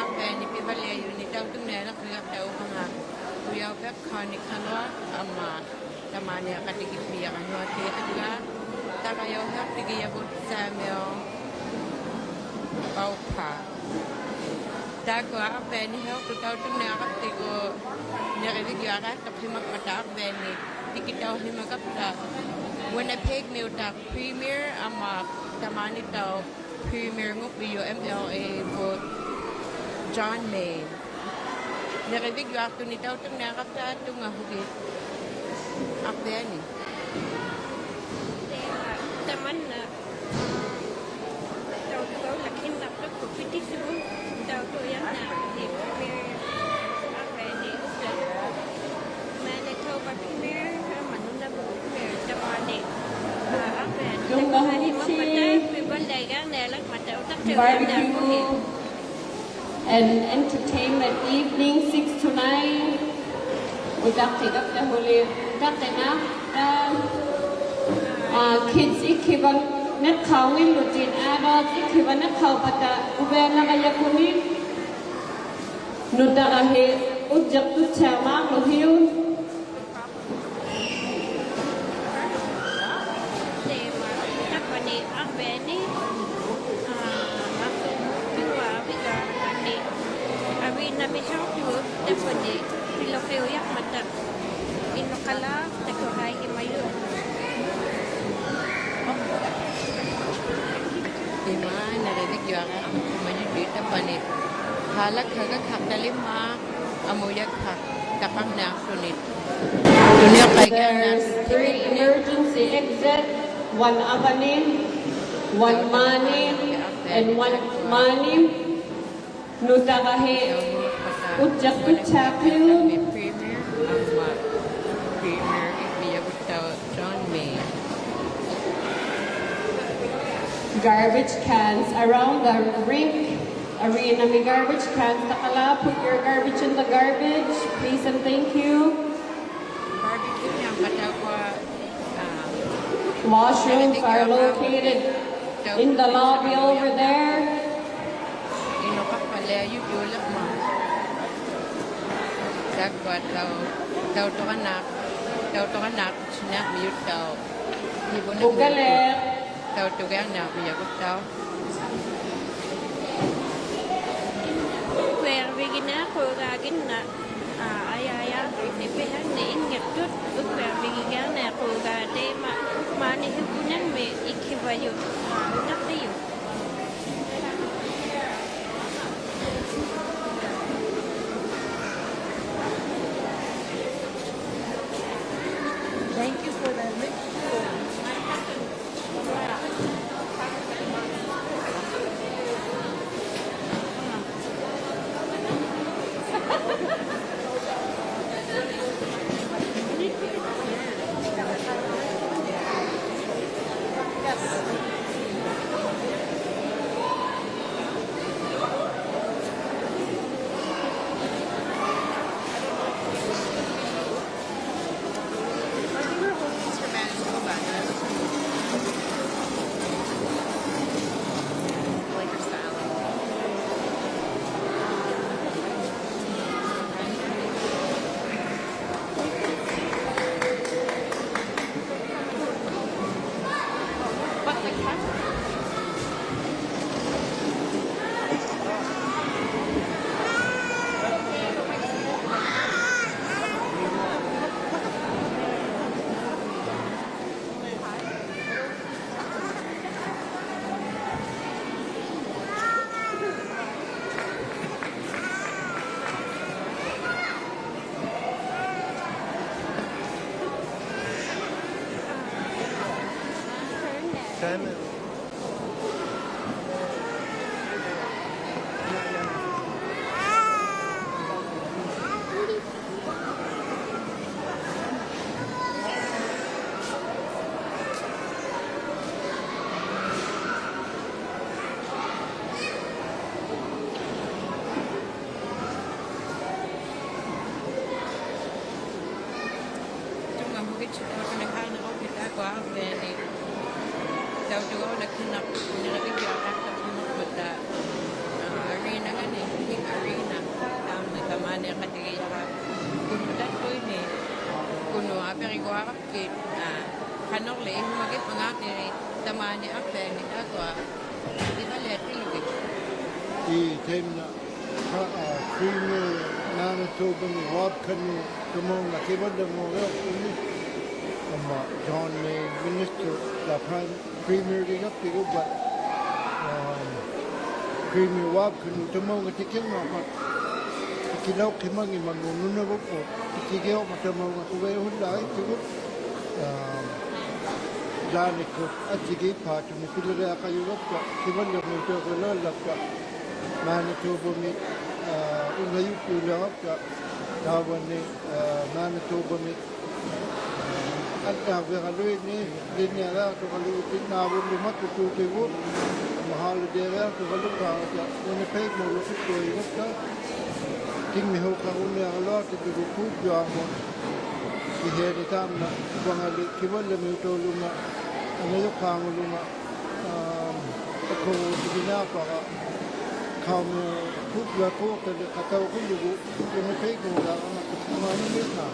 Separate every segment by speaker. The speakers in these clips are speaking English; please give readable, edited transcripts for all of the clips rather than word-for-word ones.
Speaker 1: Arviani Pivalliajut 09 Uvagut tamani ⓐ ᓐᕗᓗ Dago Arviani Arviani Tikitaw himagapta Winnipeg Miltak Premier tamani taw Premier ngupiyo MLA vote John May Naribig waktu ni taw tung nakapta tung hugit Arviani
Speaker 2: Taman na taw taw lakin na ko petition taw to yan na Premier Arviani Manitoba Premier ⓐ Premier tamani Arviani
Speaker 3: barbecue and entertainment evening 6 to 9 Uvagut kids ikiban net khawin lutin adults ikiban net khaw pata ⓐᵉ nutarahe ᓐᵗskuᵮ
Speaker 1: Halak hagak hak dalima amuyak hak kapang nasunit.
Speaker 3: There's 3 emergency exit, 1 avanin, 1 manim, and 1 manim. Nutarahe ⓐᵉ
Speaker 1: Premier John May.
Speaker 3: Garbage cans around the rink arena. May garbage cans. Takala, put your garbage in the garbage, please and thank you.
Speaker 1: Barbecue niyang kataw ko
Speaker 3: Washrooms are located in the lobby over there.
Speaker 1: inokak palayut yulak mo. Dagwa taw to kanak ᓴᓅ뒃ᓴᐃᓪᓗ
Speaker 3: Bugalet.
Speaker 1: ᓴᓅ뒃ᓴᐃᓪᓗ
Speaker 2: ᓐᕐᕗകിᔮꯀauଟି지ᔬᓅ ayaya ipehan ne ingatut ᓐᕐᕗകിᔮna qugate mani hukunan me ikibayut unaqtiyu.
Speaker 4: Thank you for that rich
Speaker 5: China. Temna Premier Manitoba Wabkanu Dumong Nakibanda Morel John Minister the Prime Premier up to you, but Premier Wabkanu Dumong Tikima Tikilao Kimang Manuna Tikio Matamong away who died to Danik Atigi part of the Philadelphia Europe, Kibanda Motor Manitoba mit ungayukulap tawan ni Manitoba mit at nagkakaluin ni linyara to kalutin na lumat tutubo mahal dera to kaluka when pay mo lupit ko ikot king mi ho ka unya lot to rupu jamo iheri tam na bangali kiwala mi to luma ngayo kang luma ko dinapa kamu putla ko ke katau ko lugu ko pe ko da ma ni na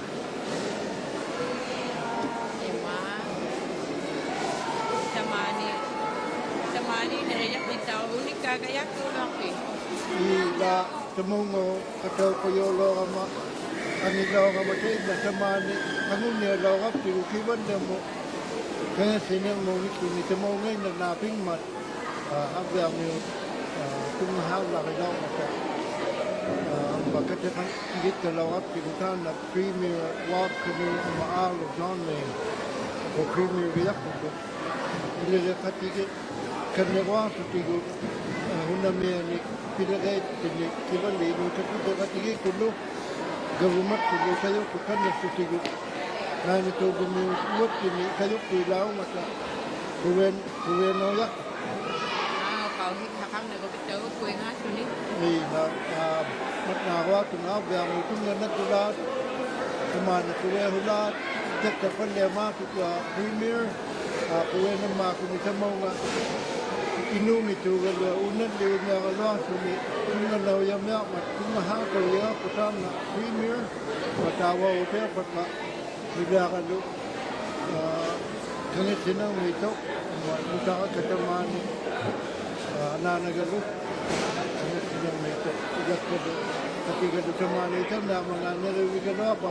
Speaker 1: tamani nere kita unika kaya kuloki
Speaker 5: ila temongo katau ko yo lo ma ani lo ma te na tamani kanu ne lo ga ti ki ban de mo ke sine mo ni temongo na ping mat abya mi tung hao là cái đâu mà cái thế thằng biết cái lâu ấp thì chúng ta là Premier Walk như mà ao được John này của Premier cái giấc của tôi là cái cái này quá thì cái hôm nay mình cái cái cái vấn đề nó cái cái kullu government kullu kayo ko kan na sutigo na ni to gumi wot ni kayo ti lao mata kuwen no ya
Speaker 1: kau hit hakang na ko bitaw ko nga suni
Speaker 5: ni na mat na wa tu na ba mo tu na tu la kuma na kuwe hula tek ka pan le ma ku premier kuwen ma ku ni tamo nga inu mi tu ga unan le nya ga lo su ni kun na ya ma ma tu ma ha ko ya ko tam na premier wa ta wa o te pat ma Uvagut ᓐᕗ̈nanuopito ᓐᕗᵉ ᓐᕗᵃ ᓐᕗᵉ ᓐᕗᵃ Ketika semana itu tidak mengenai kita apa,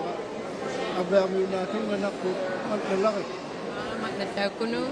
Speaker 5: apa yang minati menakut masalah.
Speaker 1: Magna kuno.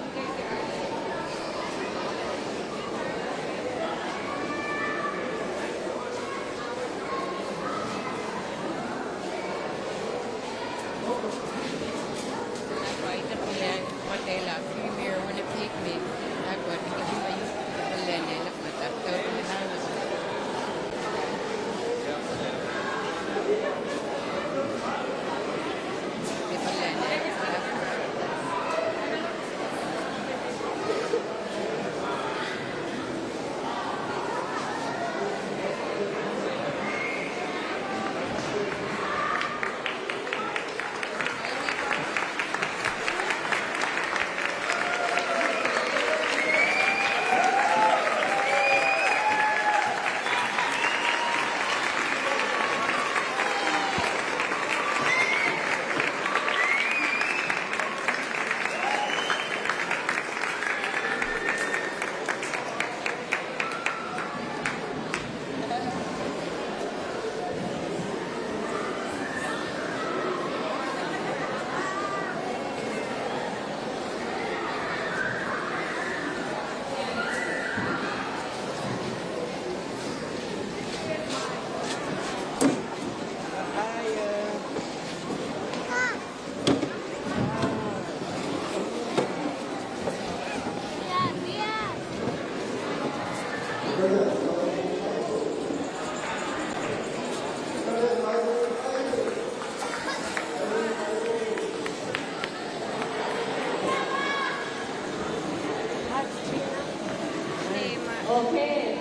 Speaker 3: Okay.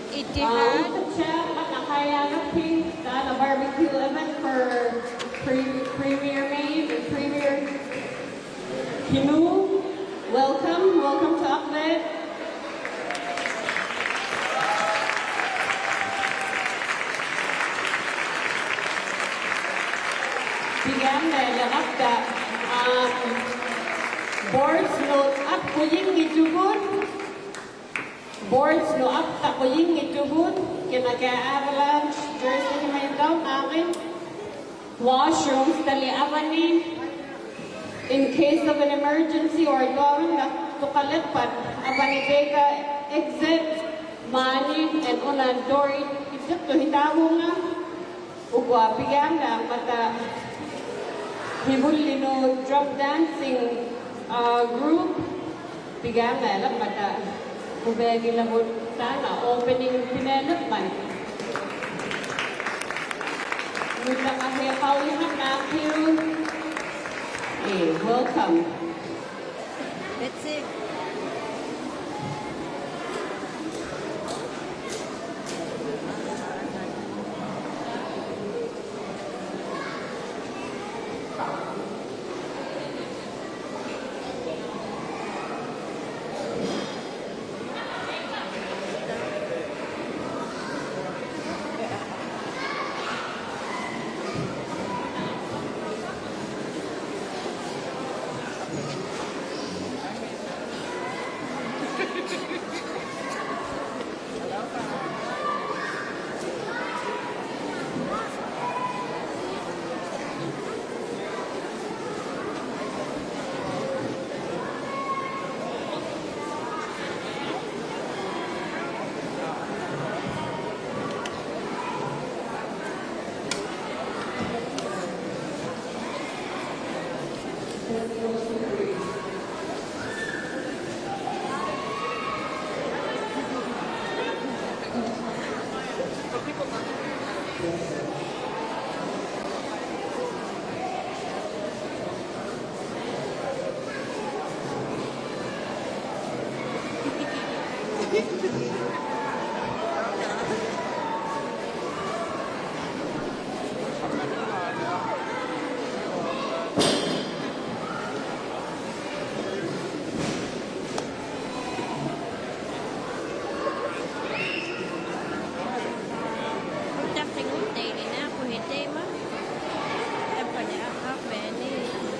Speaker 2: Itihad.
Speaker 3: Chef pping done a barbecue event for Premier Maid and Premier Kinu. Welcome to Aklet. Bigyan na lahat ka boards note up kuying gitubon. Boards no up ta kuying gitubon. Kinaka-avalanche jersey may daw akin. Washrooms tali avani. In case of an emergency or gawin na tukalipat, abanibega exit, money, and unan dory. Ito to hitamo nga. Ugwa bigyan na mata hibulino drum dancing group. Bigyan na lang mata ubegi lang sana opening pinelapman. Mula kasi kaulihan na you. Hey, welcome.
Speaker 2: That's it. Arviani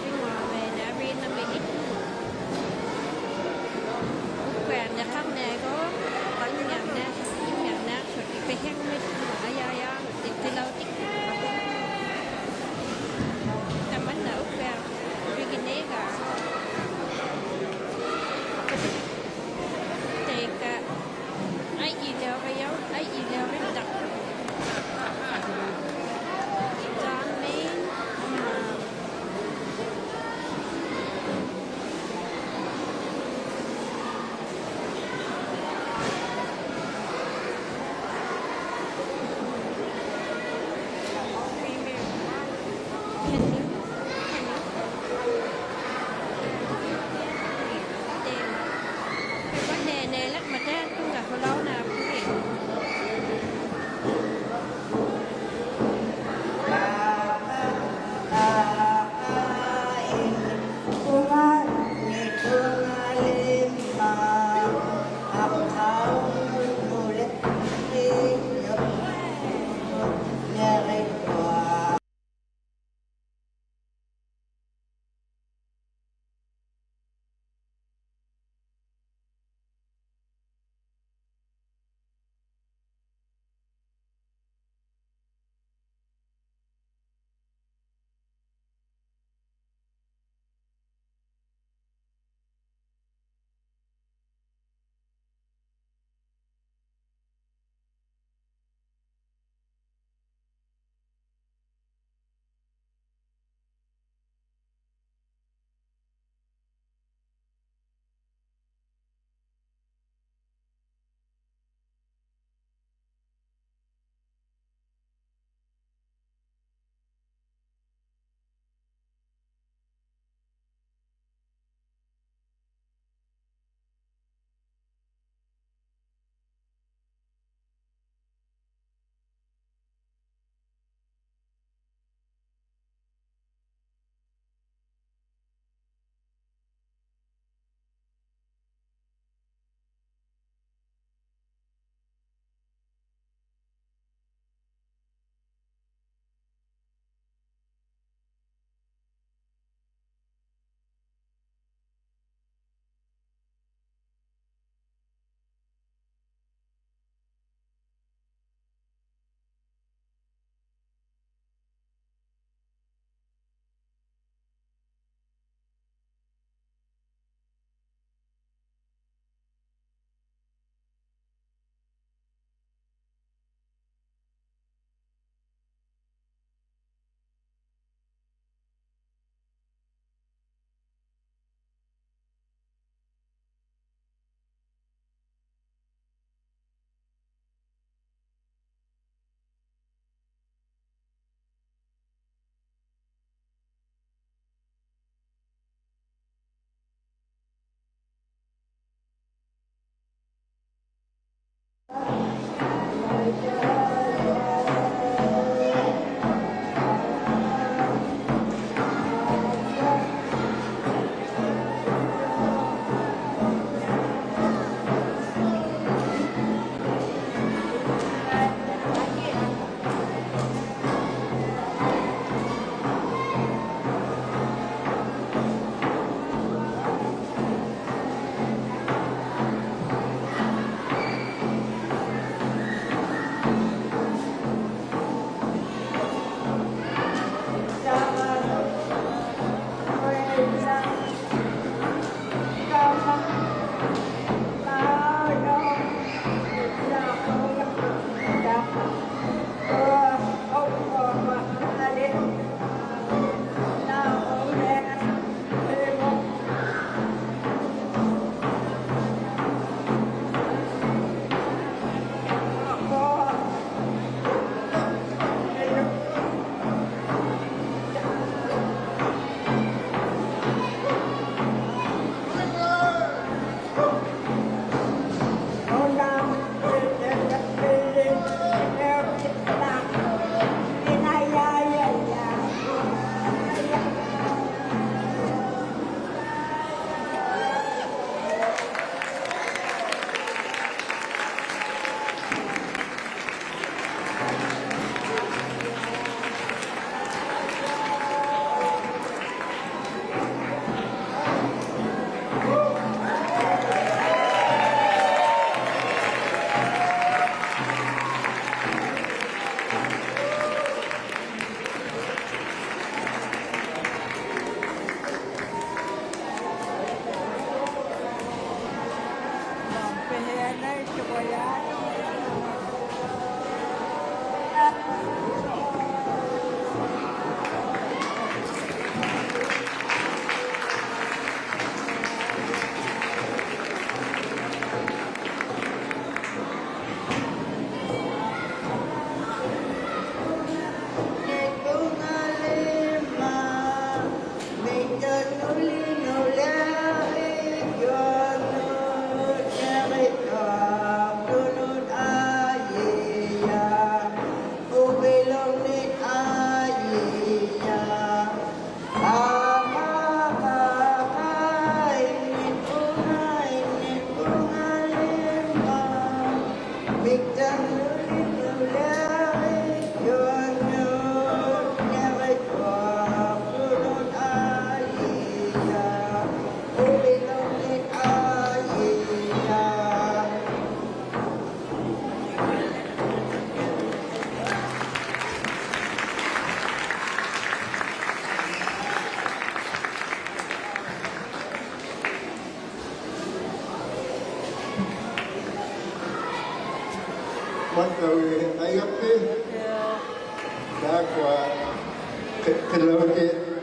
Speaker 5: ᓪᕗഅනි ᓴᓅကိ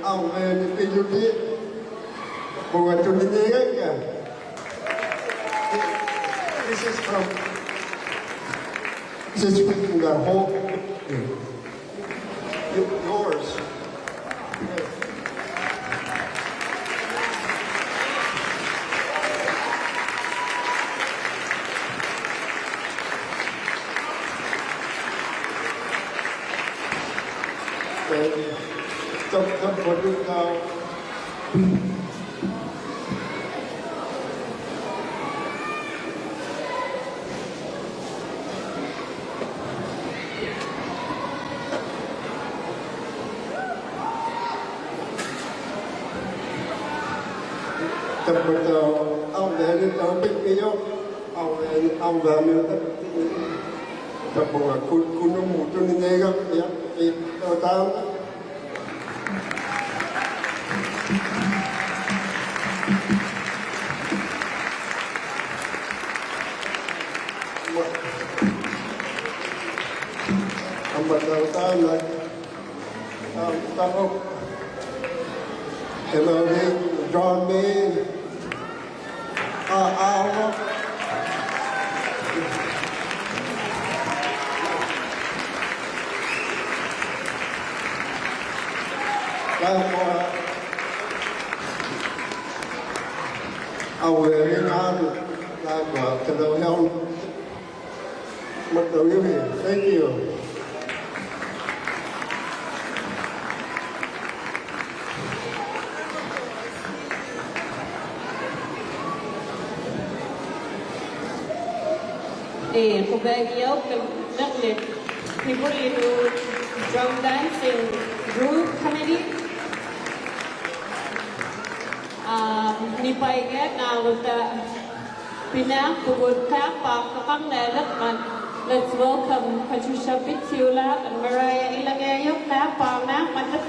Speaker 5: ᔮഅ우ᕗᓐ પિલુટી ᓙᒍಥ. This is from the whole yours. Trong một lúc nào ᓐᕗഅ니ᓐ ᓐᕗഅ니ᓐ Tapos kuno mo to ni nega ya total total like tapos hello John May ᓐᕗഅനിᓐ ᓐᕗഅനിᓐ Thank you.
Speaker 3: Uvagut people in drum dancing group committee. Nipaigat na ulta ᓙᒍಥ. Let's welcome ᓐᕗыᓐ and ᓪᕗᓐᓐ na pamna matat.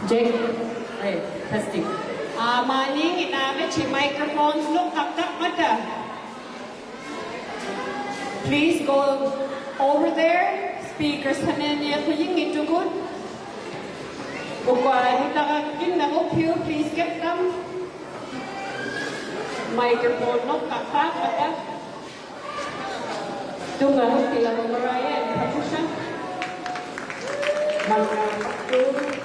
Speaker 3: Jake, hey, testing. Maning inamit si microphones look tak mata. Please go over there. Speakers kanenya kuying itukod. Ukwa hitakakin na upyo, please get them. Microphone look tak mata. Tunga hukila ᓪᕗ아니 Patricia. ᓪᕗ아니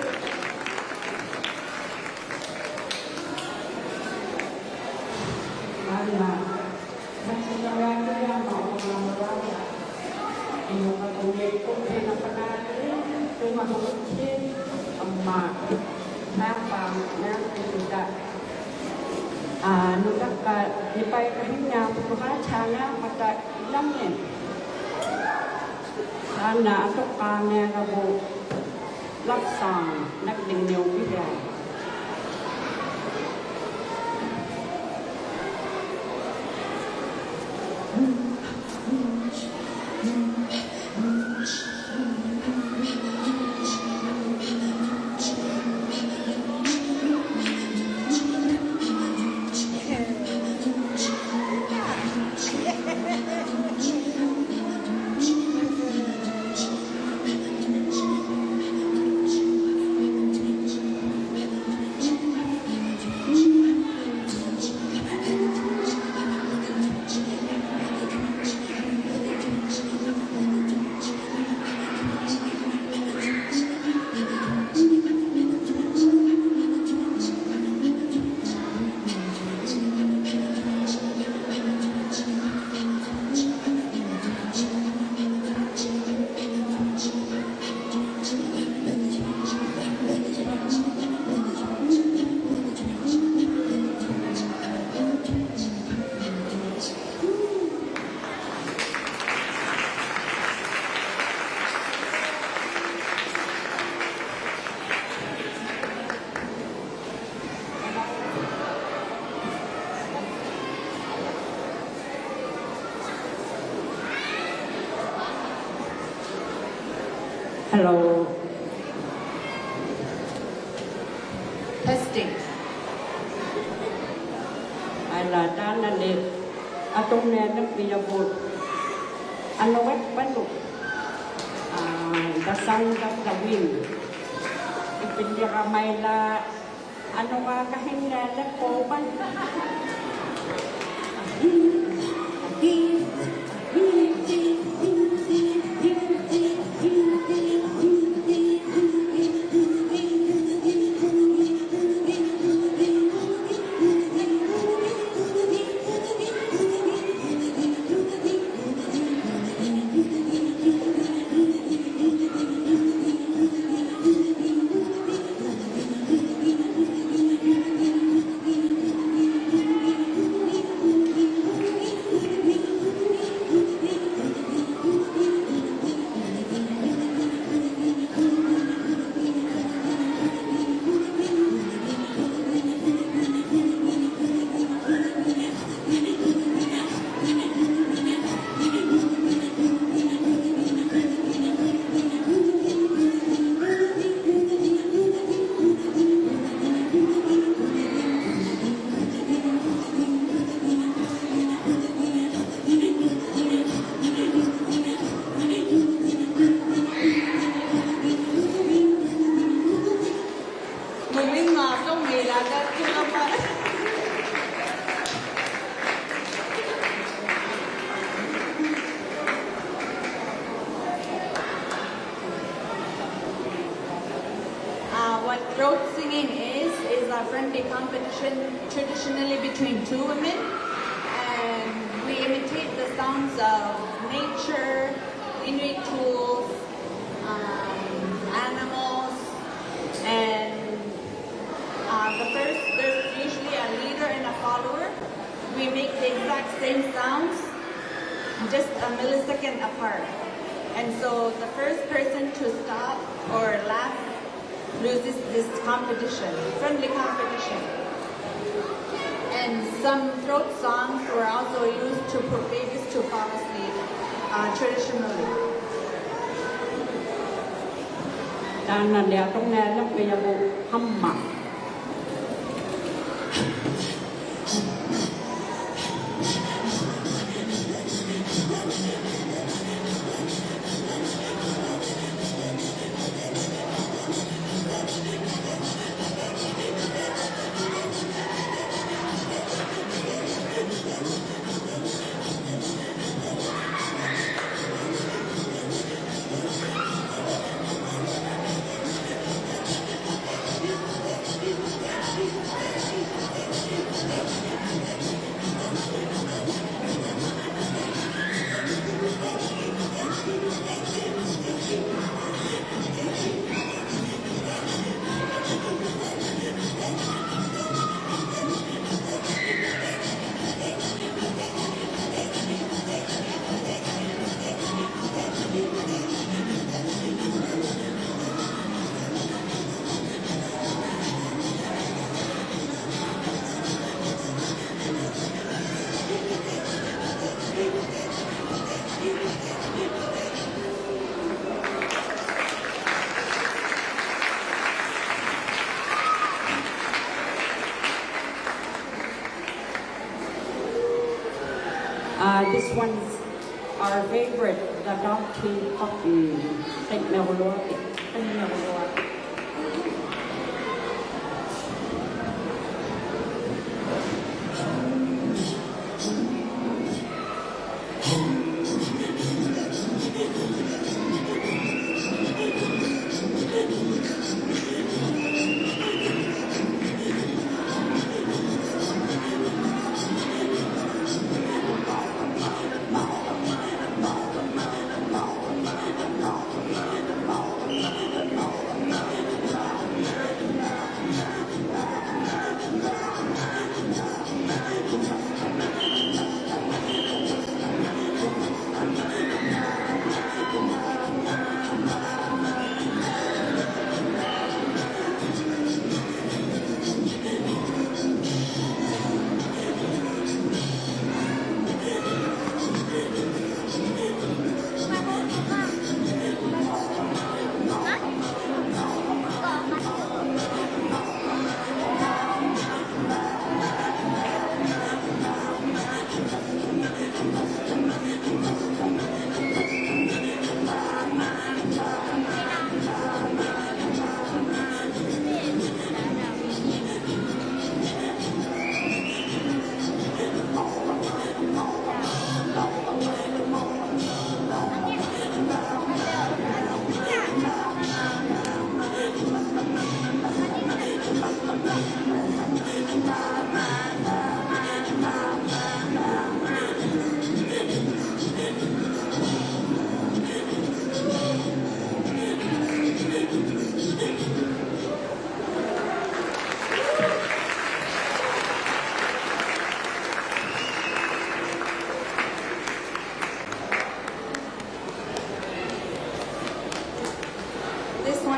Speaker 3: Hello.
Speaker 1: Testing.
Speaker 3: ᓐᕕഅනි ᓐᕕഅനി Pivalliajut ᓐᕕᒃᓴᐃᓪᓗ the sound of the wind. Ipindiramay ᓐᕗᒃᓮakoban.
Speaker 2: What throat singing is a friendly competition traditionally between two women, and we imitate the sounds of nature, Inuit tools, animals, and there's usually a leader and a follower. We make the exact same sounds, just a millisecond apart. And so the first person to stop or laugh loses this competition, friendly competition. And some throat songs were also used to put babies to fall asleep traditionally.
Speaker 3: ᓐᕗᒃᓮakouti지ᔬᓅ This one's our favorite, the donkey puppy. ᓴᖅကိᔮկauտ지ᔪ�.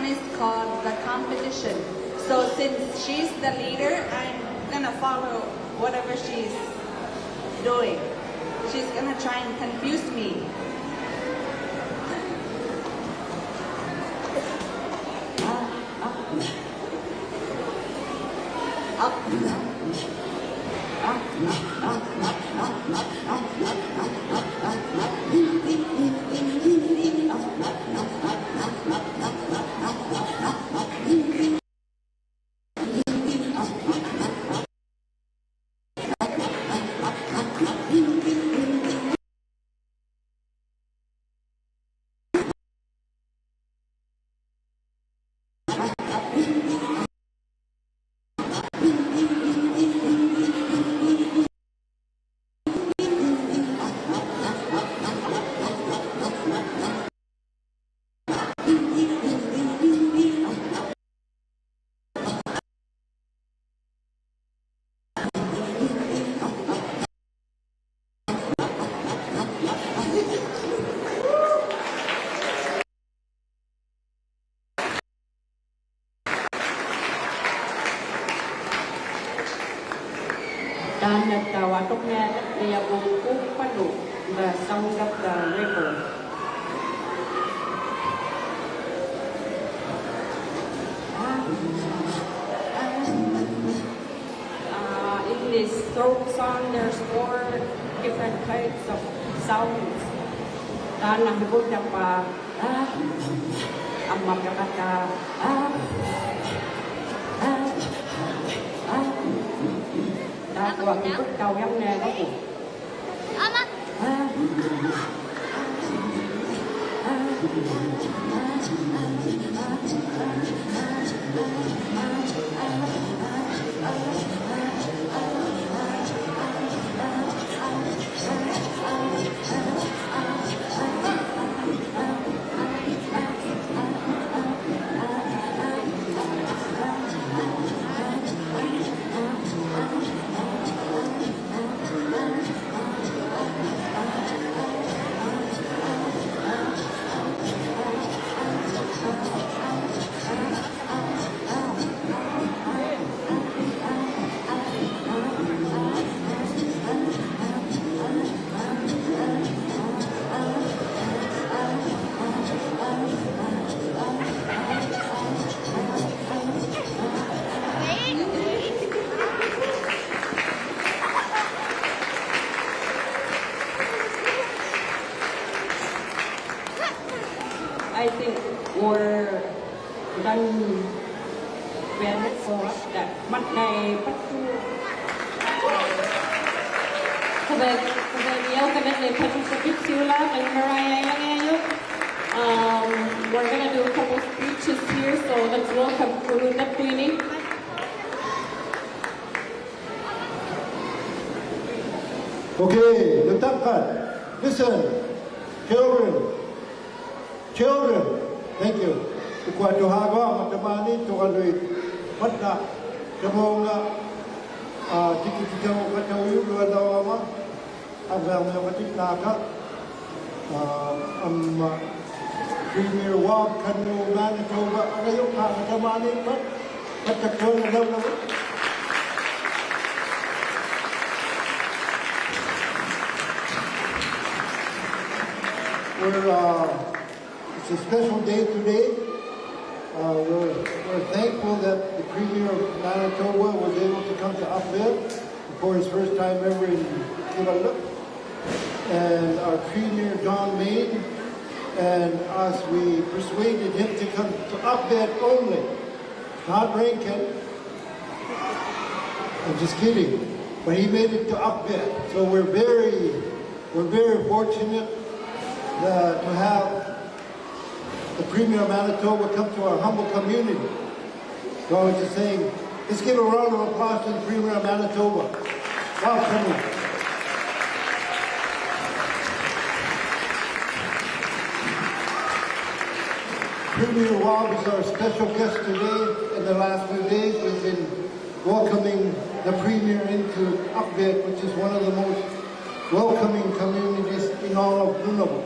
Speaker 2: one is called the competition. So since she's the leader, I'm gonna follow whatever she's doing. She's gonna try and confuse me.
Speaker 3: Dan nagkawatoknya dia buku padu the sound of the river. In this throat song, there's 4 different types of sounds. Dan nahibut apa? Amma kata Aku ikut kau yang aku. Anak. I think we're done well for that. Mặt này bắt tu. Nhiều cái vấn đề phân tích sila and ᓐᕕഅനിtoute. We're gonna do a couple speeches here, so let's welcome the Queenie.
Speaker 5: Okay, letakkan. Listen, children, thank you. Kuat Uvagut matamani tukalui patna kamonga tikitikaw katawiyo luwalawama agang matiknaka Premier Wag kanu Manitoba agayo matamani patakon na daw. It's a special day today. We're thankful that the Premier of Manitoba was able to come to Uvagut for his first time ever in Pivalliajut. And our Premier John Main and us, we persuaded him to come to Uvagut only, not Rankin. I'm just kidding. But he made it to Uvagut. So we're very fortunate to have the Premier of Manitoba come to our humble community. So I was just saying, let's give a round of applause to the Premier of Manitoba. Welcome. Premier Wag is our special guest today. In the last few days, we've been welcoming the Premier into Uvagut, which is one of the most welcoming communities in all of Nunavut.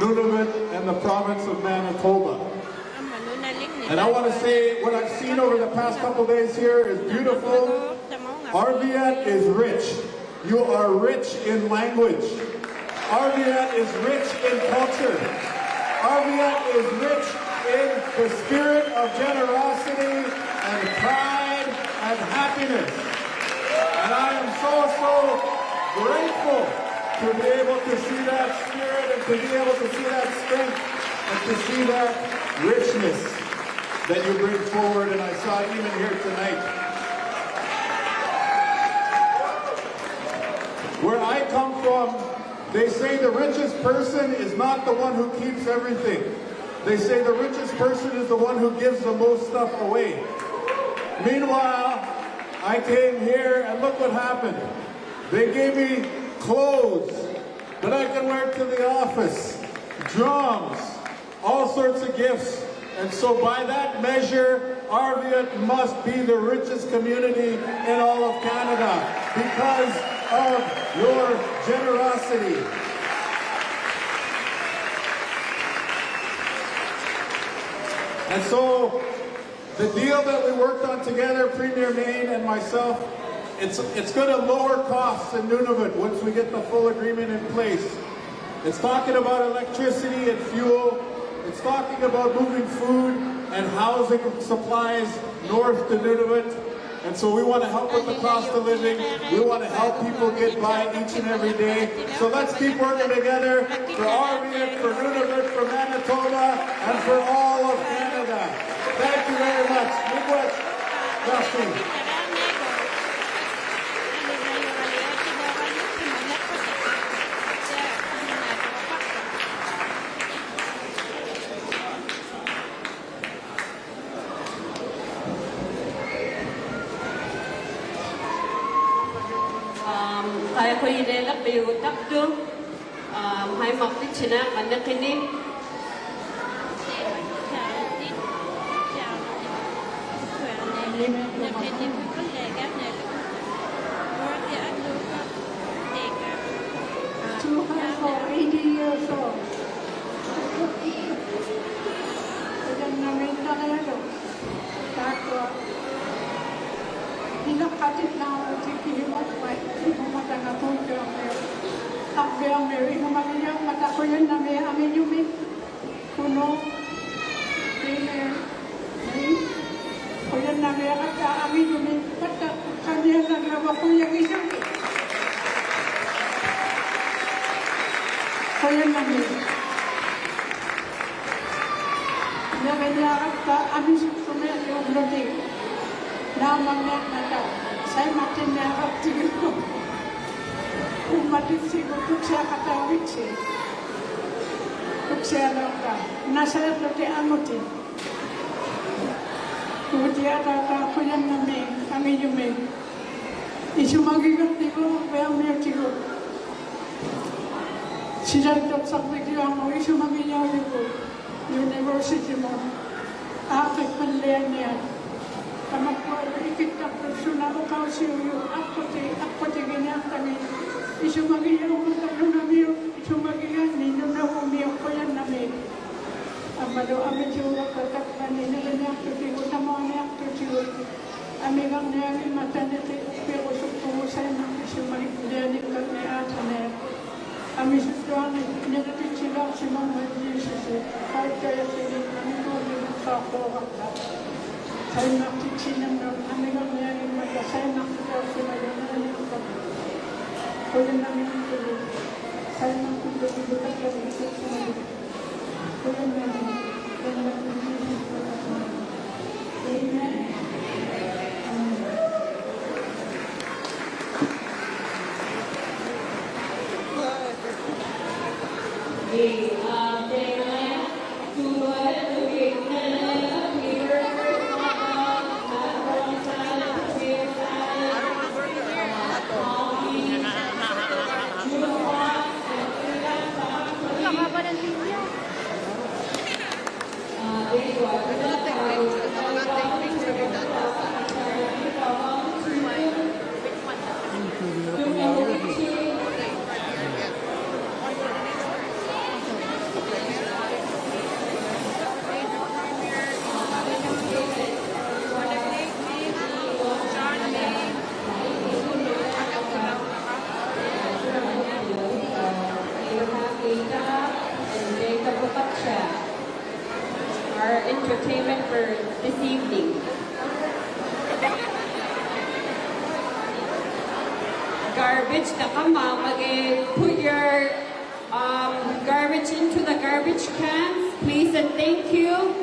Speaker 6: Nunavut, and the province of Manitoba.
Speaker 1: អាមនុស្សណាលិកនេះ
Speaker 6: And I want to say what I've seen over the past couple days here is beautiful. Arviani is rich. You are rich in language. Arviani is rich in culture. Arviani is rich in the spirit of generosity and pride and happiness. And I am so grateful to be able to see that spirit and to be able to see that strength and to see that richness that you bring forward, and I saw it even here tonight. Where I come from, they say the richest person is not the one who keeps everything. They say the richest person is the one who gives the most stuff away. Meanwhile, I came here and look what happened. They gave me clothes that I can wear to the office, drums, all sorts of gifts. And so by that measure, Arviani must be the richest community in all of Canada because of your generosity. And so the deal that we worked on together, Premier Maine and myself, it's going to lower costs in Nunavut once we get the full agreement in place. It's talking about electricity and fuel. It's talking about moving food and housing supplies north to Nunavut. And so we want to help with the cost of living. We want to help people get by each and every day. So let's keep working together for Arviani, for Nunavut, for Manitoba, and for all of Canada. Thank you very much. Uvagut TV.
Speaker 3: Kaya ko yinelak biyutak do. Hay maktit sina anak ini.
Speaker 7: For 80 years old. Then namin talaga. Takwa. Hinakatit na ako si Kihimot pa. Hihumata na po siya. Takbiang Mary. Humakiyak mata ko yun na may amin yung may kuno. Dinner. Kuya na may akata amin yung may pata. Kanya naglawa ko yung isang. Kuya na may. Naganyarap ka amin sumaya yung bloding. Namangyak na ka. Saya makin merah tiga. Umat itu tuksia kata witsi. Tuksia laka. Nasa lote amuti. Kemudian kata aku yang kami jume. Isu magigat tigo, bayam dia tigo. Sejak dok sampai dia mau isu maginya tigo. University mo. Akhir penelitian. Kamu ikut profesional kau siu aku te gini kami isu maginya umur kamu nami isu maginya ni nuna umi aku yang nami amado ame juga katak kami ni gini aku te utama ni aku te ame gang ni ame mata ni te pero suku saya nak isu maginya ni kami atane ame sudah ni te cilam semua maginya sih kalau saya te kami tu ni tak boleh saya nak cincin yang kami kan yang macam saya nak kita semuanya yang kita boleh kami itu saya nak kita juga kita semuanya boleh kami dan
Speaker 3: entertainment for this evening. Garbage, put your garbage into the garbage cans, please and thank you.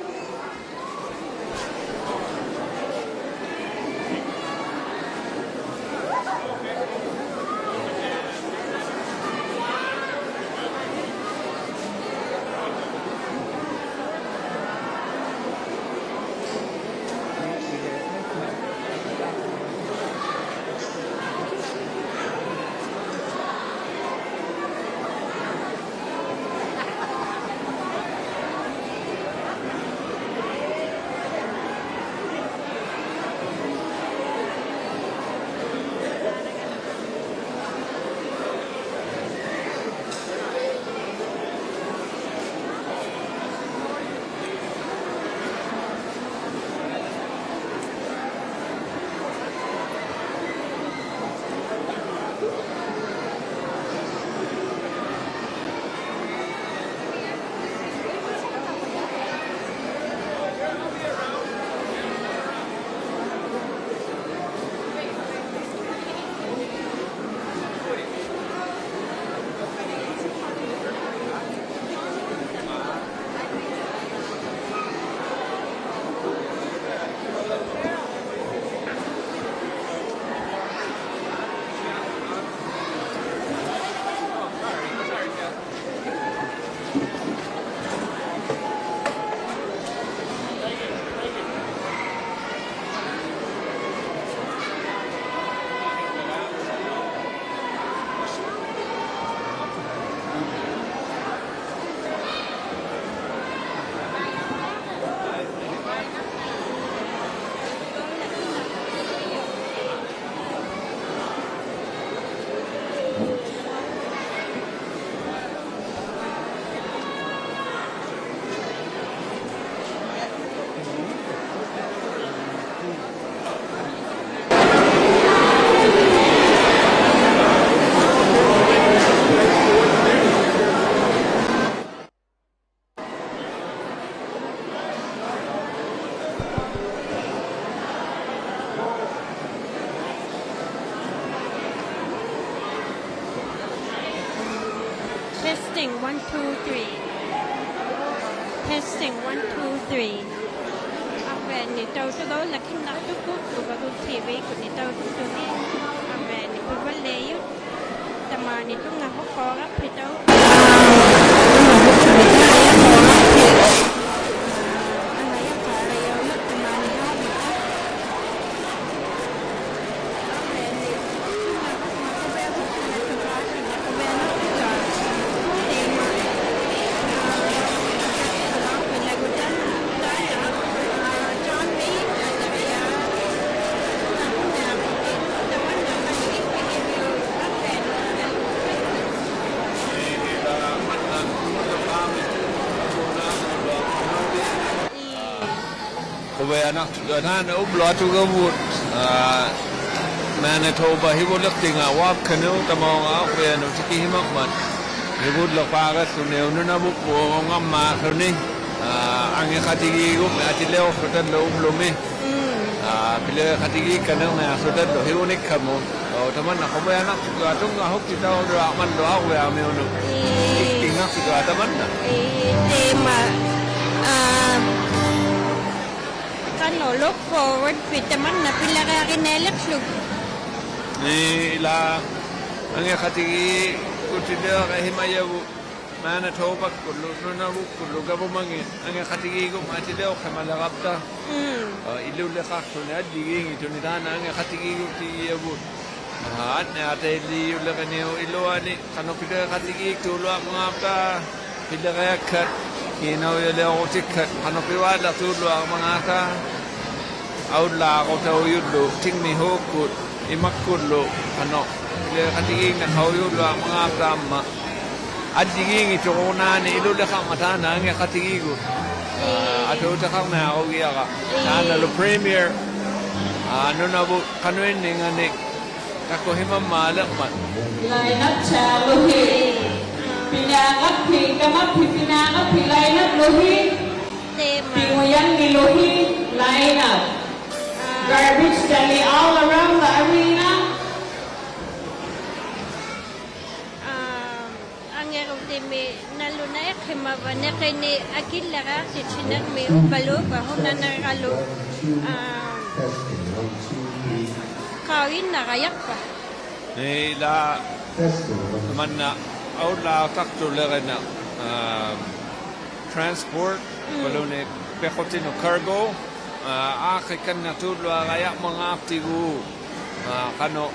Speaker 8: Testing 1 2 3. Testing 1 2 3. Arviani Pivalliajut Uvagut TV Arviani Pivalliajut ᓐᕐᕗ
Speaker 9: ᓐᕐᕗකුත් Manitoba hibuliqting awap kanu tamong aqwen utikihimakman hibud laqaga suneununabuk ngamma khurni angi khatigi gum atileo hotel lumi pile khatigi kanang na hotel lo hiunik khamu taman khobaya nak atung ahok kita ora man do awe ameunu tinga kita taman na
Speaker 8: tema kan look forward vitamin na pila ka kinelak slug
Speaker 9: ila angi khatigi kutideo kahimayabu Manitoba kullu nunabu kullu gabumangi angi khatigi gum atileo khamalagapta ilu le khakhune adiging itunidana angi khatigi utiyabu ne ateli le kaneo iloani kanopide khatigi tulwa ngapta pila kayakhat kino yele otikhat kanopiwa la tulwa mangata aula qota yudlu tingmi hokut imakullu kano le khatigi na khawyulwa mangata amma adiging itunani ilu le khamatana angi khatigi gu ato ta khana ogiyaga sana lo premier nunabu kanwen ngane kakohima malakman
Speaker 3: lainat chaluhi pinagat pi kama pinagat pi lainat lohi
Speaker 8: tema
Speaker 3: ᓐᕕಅनिᓐ. Garbage dali all around the arena.
Speaker 8: Ang erudimi nalunay kimavane kini akillara sichinak mi ubalo bahuna naralo. Kawin narayak pa.
Speaker 9: Nila manna aula taktulerena transport balone pekotino cargo akikan natudlo kaya mga aktibo kano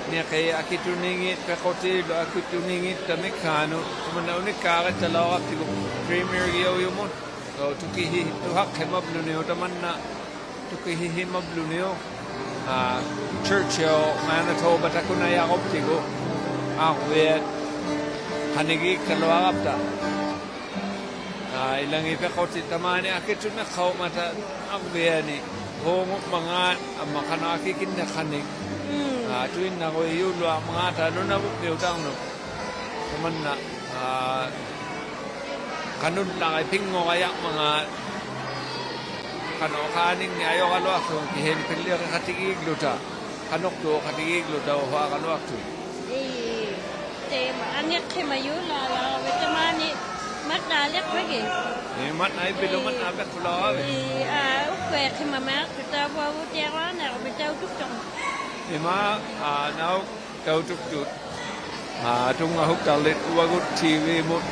Speaker 9: niya kaya akituningit pekotilo akituningit tamikano kumana unikare talaw aktibo premier giyaw yumon so tukihi tuhak hemabluneyo tamanna tukihi mabluneyo Churchill Manitoba takunaya optigo akwet hanigi kalawapta ilang ipekoti tamani akitun na kau mata Arviani hongo mga makanaki kinna kanig tuin na ko yulo mga talo na bukyo tang no tamanna kanun lang ay pingo kaya mga kano kaning ni ayo kalo ako kihen pilya katigig luta kanok do katigig luta o kano ako
Speaker 8: Tema anik kimayula la vitamani mat dalek lagi.
Speaker 9: Mat ay biluman abet pula ave.
Speaker 8: Ukwe kimamak kita bawa tiawan na bitaw tukong.
Speaker 9: Now kau tuk tung ahuk talit Uvagut TV mo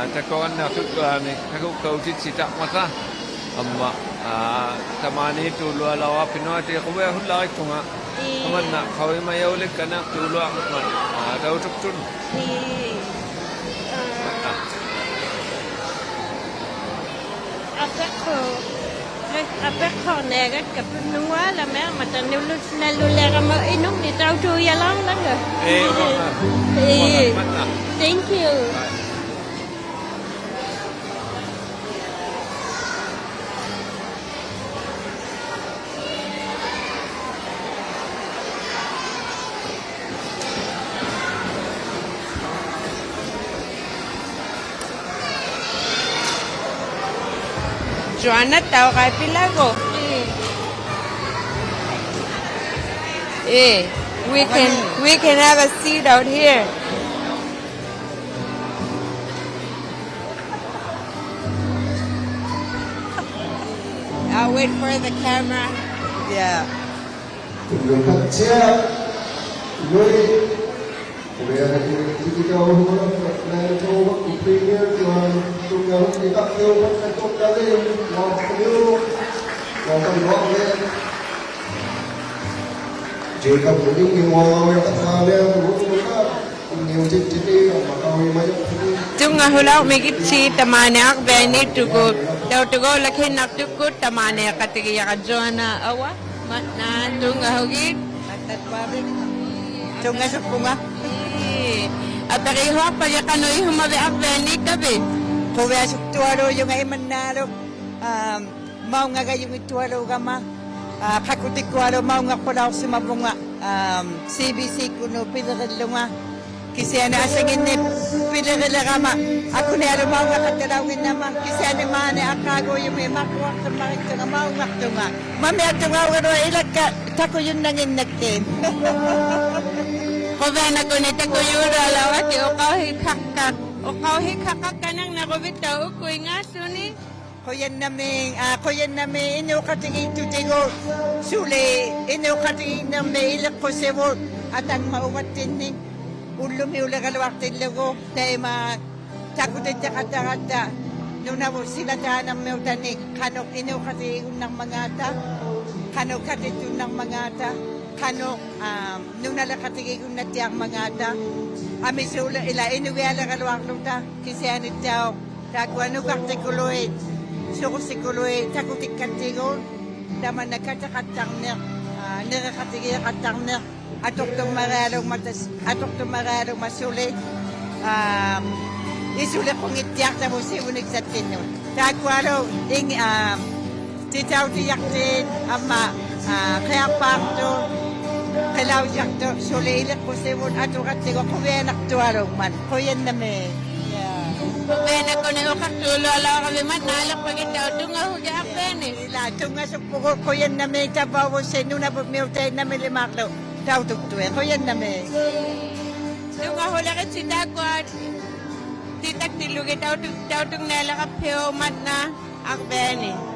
Speaker 9: takuan na tukani kau cita mata amma tamani tulo alawa pinati ko ba hulay tunga aman na kau mayaulik kana tulo aman kau tuktun
Speaker 8: Apek nega kapnua la mer mata nalulera mo inong ni tau tu yalang lang. Thank you.
Speaker 1: Joanna tao kay Pilago. We can have a seat out here. I'll wait for the camera. Yeah. Tunga hulau megit si tamane Arviani to go lakin nak tukut tamane katigiya ka Joanna awa matna tunga hugit tatwabik tunga supunga atari ho pa ya kanu ihumabe Arviani kabe ko ya suktuaro yung ay manalo mau nga yung ituaro gama kakutikuaro mau nga pala si mabunga CBC kuno pidagalunga kasi ana asangin ni pidagalagama ako ni ano mau nga katalawin naman kasi ano mane akago yung may makuha sa mga ito mau nga tunga mami at tunga waro ilaka tako yun nangin nagtin Kovena ko nito ko yura lawati o kau hikakak kanang nakubitaw ko nga suni koyan namin ino katingin tutigo suli ino katingin namin ilak ko sewot at ang mauwatin ni ulumi ula kalawaktin lago dahil takutin niya kata nung namo sila tahan ng meutanik kanok ino katingin ng mga ata kanok katingin ng mga ata kanok nung nalakatingin na tiyang mga ata ami sula ila ino wala kalawaktin ta kasi anit tao takuano kaktikuloid Soko sikuloy takutik katigo daman nagkatakatang na nakakatigil katang na atok tumaralong masulit isulit kong itiyak na musiunig sa tinyon takwaro ing titaw tiyak din ama kaya pakto kailaw yakto sulilit ko simun atok katigo kuya naktuarong man kuyan na me Pena ko na ukatulo ala kami manalo pag itaw tunga huja pene. Ila tunga sa puko ko yan na may tabawo sa nuna po may utay na may limaklo. Tao tuktuwe ko yan na may. Tunga hula ka si Dagwad. Titak tilugi tao tung nela ka peo mat na akbene.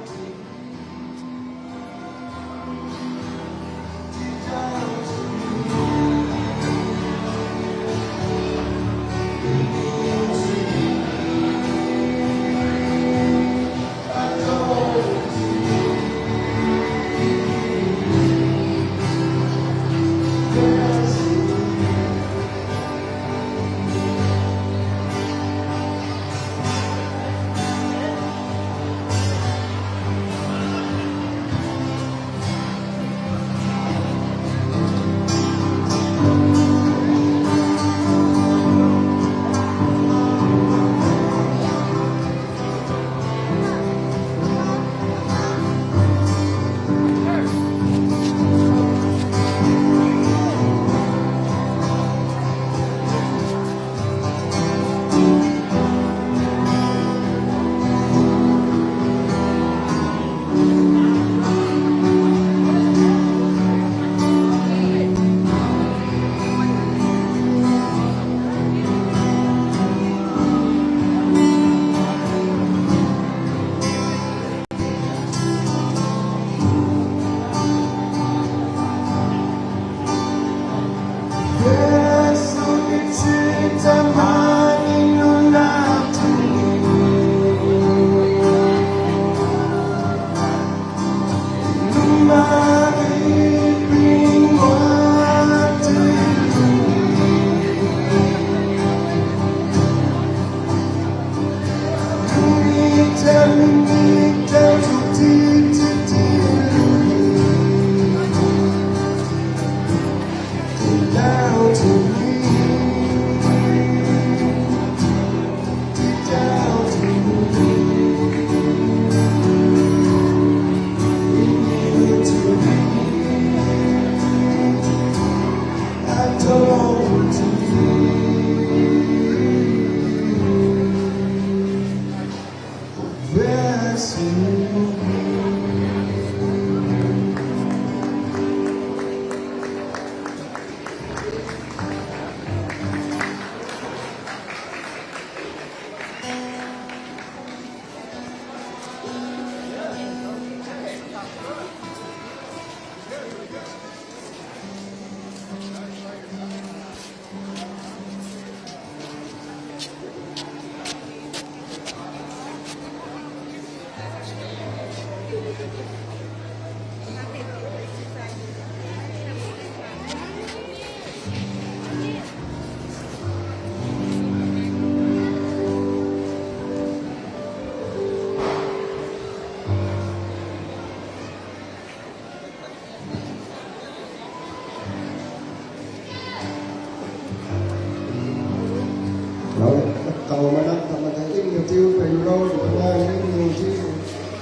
Speaker 10: cầu mà đất mà thấy ít nhiều tiêu tiền đô thì chúng ta những nhiều chi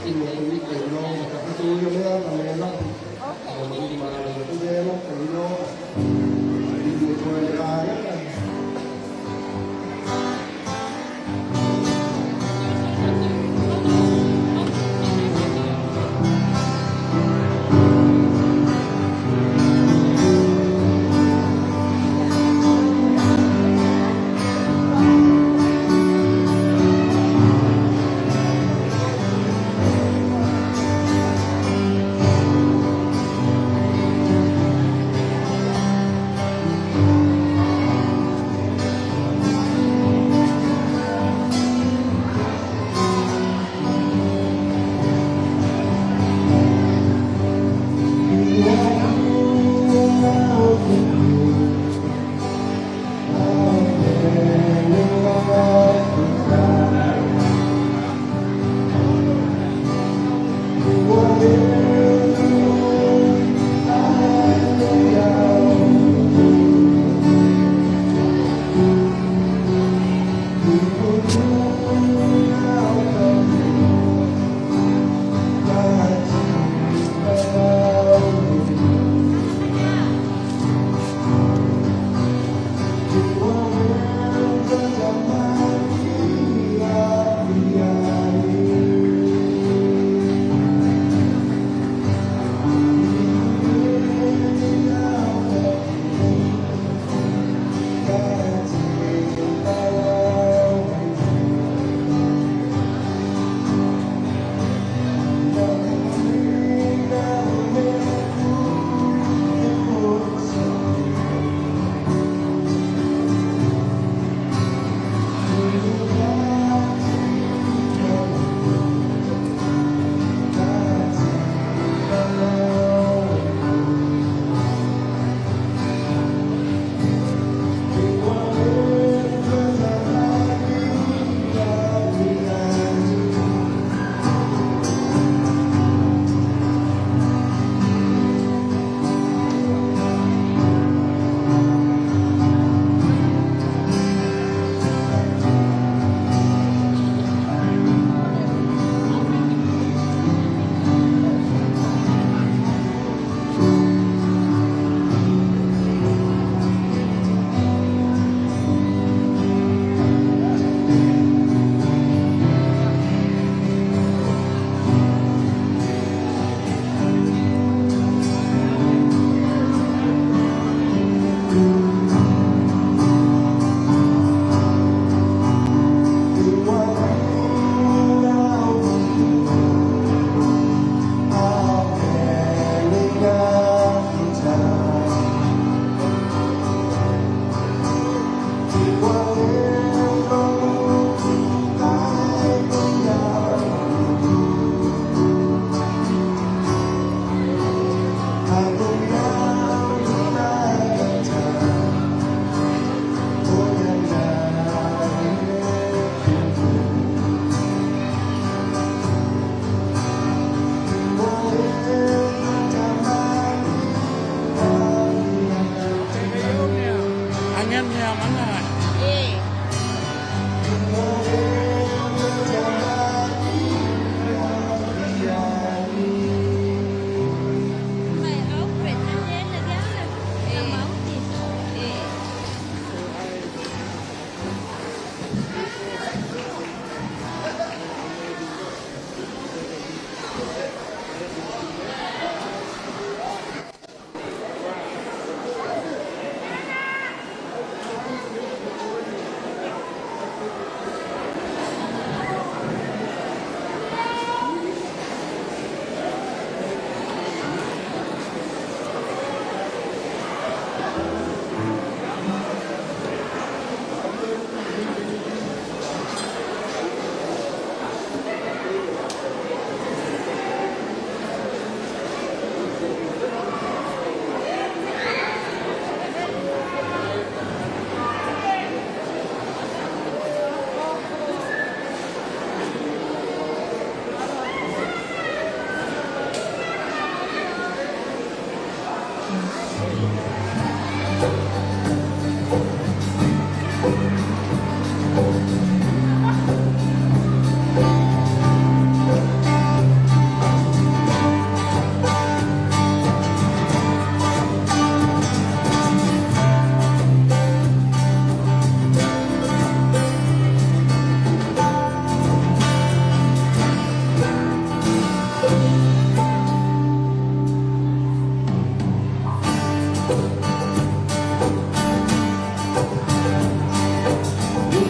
Speaker 10: in một cái tiền đô mà các tôi cho nữa là mình lắm mà tôi về nó tiền đô đi một người là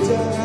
Speaker 10: Uvagut